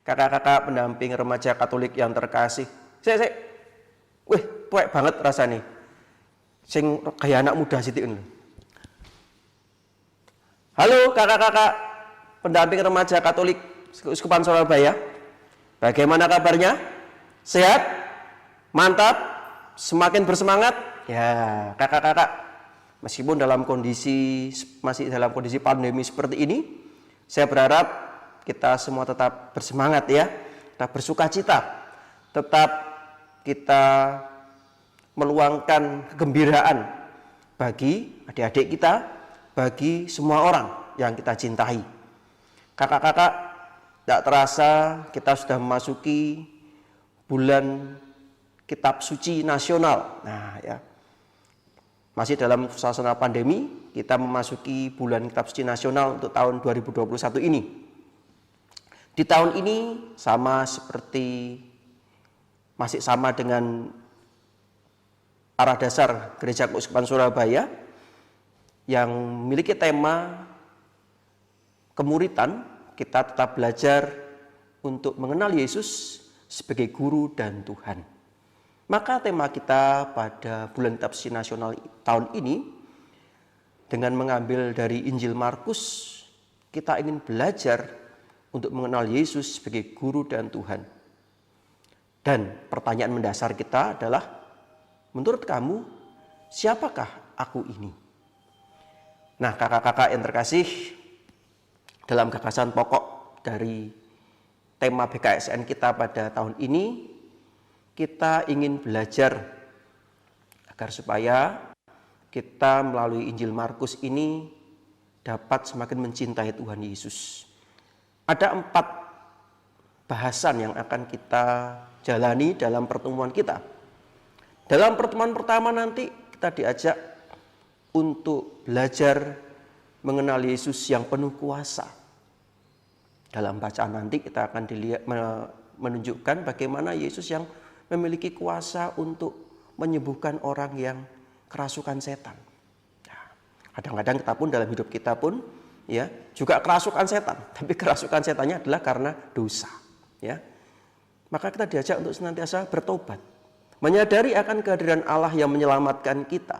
Kakak-kakak pendamping remaja Katolik yang terkasih. Sik. Wih, tuwek banget rasane. Sing kayak anak muda sithik ngono. Halo kakak-kakak pendamping remaja Katolik Keuskupan Surabaya. Bagaimana kabarnya? Sehat? Mantap? Semakin bersemangat? Ya, kakak-kakak, meskipun masih dalam kondisi pandemi seperti ini, saya berharap kita semua tetap bersemangat ya, tetap bersuka cita, tetap kita meluangkan kegembiraan bagi adik-adik kita, bagi semua orang yang kita cintai. Kakak-kakak, tidak terasa kita sudah memasuki bulan Kitab Suci Nasional. Nah ya, masih dalam suasana pandemi, kita memasuki bulan Kitab Suci Nasional untuk tahun 2021 ini. Di tahun ini masih sama dengan arah dasar Gereja Keuskupan Surabaya yang memiliki tema kemuritan. Kita tetap belajar untuk mengenal Yesus sebagai guru dan Tuhan. Maka tema kita pada bulan Kitab Suci Nasional tahun ini dengan mengambil dari Injil Markus, kita ingin belajar untuk mengenal Yesus sebagai guru dan Tuhan. Dan pertanyaan mendasar kita adalah, menurut kamu, siapakah aku ini? Nah, kakak-kakak yang terkasih, dalam gagasan pokok dari tema BKSN kita pada tahun ini, kita ingin belajar agar supaya kita melalui Injil Markus ini dapat semakin mencintai Tuhan Yesus. Ada 4 bahasan yang akan kita jalani dalam pertemuan kita. Dalam pertemuan pertama nanti kita diajak untuk belajar mengenal Yesus yang penuh kuasa. Dalam bacaan nanti kita akan menunjukkan bagaimana Yesus yang memiliki kuasa untuk menyembuhkan orang yang kerasukan setan. Nah, kadang-kadang kita pun dalam hidup kita pun ya juga kerasukan setan, tapi kerasukan setannya adalah karena dosa. Ya, maka kita diajak untuk senantiasa bertobat, menyadari akan kehadiran Allah yang menyelamatkan kita,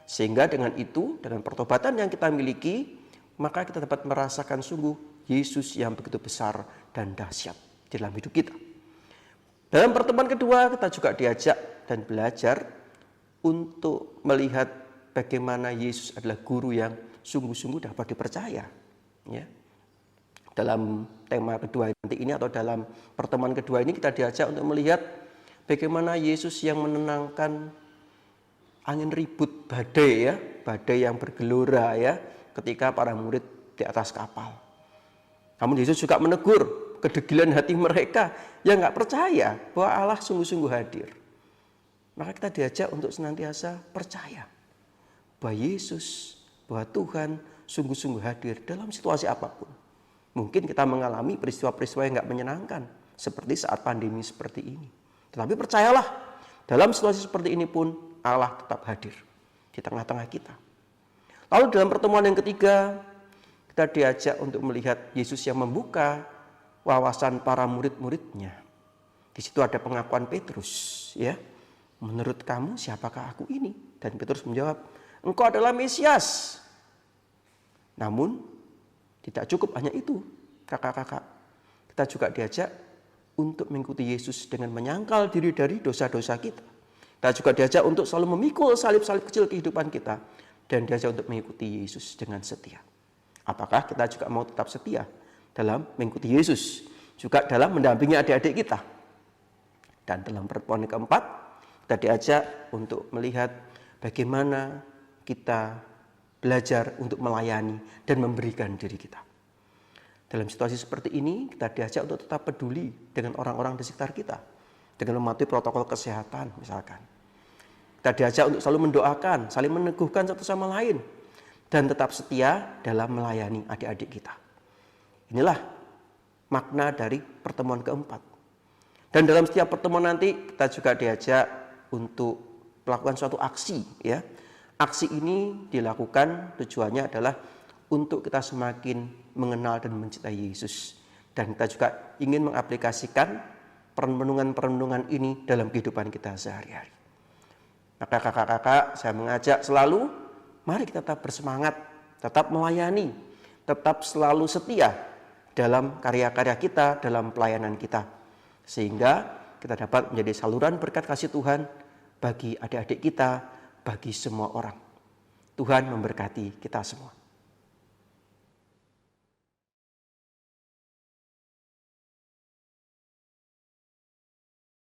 sehingga dengan itu, dengan pertobatan yang kita miliki, maka kita dapat merasakan sungguh Yesus yang begitu besar dan dahsyat di dalam hidup kita. Dalam pertemuan kedua, kita juga diajak dan belajar untuk melihat bagaimana Yesus adalah guru yang sungguh-sungguh dapat dipercaya. Ya. Dalam tema kedua nanti ini atau dalam pertemuan kedua ini kita diajak untuk melihat bagaimana Yesus yang menenangkan angin ribut badai ya, badai yang bergelora ya, ketika para murid di atas kapal. Namun Yesus juga menegur kedegilan hati mereka yang nggak percaya bahwa Allah sungguh-sungguh hadir. Maka kita diajak untuk senantiasa percaya bahwa Yesus, bahwa Tuhan sungguh-sungguh hadir dalam situasi apapun. Mungkin kita mengalami peristiwa-peristiwa yang nggak menyenangkan, seperti saat pandemi seperti ini. Tetapi percayalah, dalam situasi seperti ini pun Allah tetap hadir di tengah-tengah kita. Lalu dalam pertemuan yang ketiga, kita diajak untuk melihat Yesus yang membuka wawasan para murid-muridnya. Di situ ada pengakuan Petrus, ya. Menurut kamu siapakah aku ini? Dan Petrus menjawab, engkau adalah Mesias. Namun tidak cukup hanya itu, kakak-kakak. Kita juga diajak untuk mengikuti Yesus dengan menyangkal diri dari dosa-dosa kita. Kita juga diajak untuk selalu memikul salib-salib kecil kehidupan kita. Dan diajak untuk mengikuti Yesus dengan setia. Apakah kita juga mau tetap setia dalam mengikuti Yesus? Juga dalam mendampingi adik-adik kita. Dan dalam pertemuan yang keempat, kita diajak untuk melihat bagaimana kita belajar untuk melayani dan memberikan diri kita. Dalam situasi seperti ini, kita diajak untuk tetap peduli dengan orang-orang di sekitar kita. Dengan mematuhi protokol kesehatan misalkan. Kita diajak untuk selalu mendoakan, saling meneguhkan satu sama lain. Dan tetap setia dalam melayani adik-adik kita. Inilah makna dari pertemuan keempat. Dan dalam setiap pertemuan nanti, kita juga diajak untuk melakukan suatu aksi, ya. Aksi ini dilakukan tujuannya adalah untuk kita semakin mengenal dan mencintai Yesus Dan kita juga ingin mengaplikasikan perenungan-perenungan ini dalam kehidupan kita sehari-hari. Maka kakak-kakak, saya mengajak selalu, mari kita tetap bersemangat, tetap melayani, tetap selalu setia dalam karya-karya kita, dalam pelayanan kita. Sehingga kita dapat menjadi saluran berkat kasih Tuhan bagi adik-adik kita, bagi semua orang. Tuhan memberkati kita semua.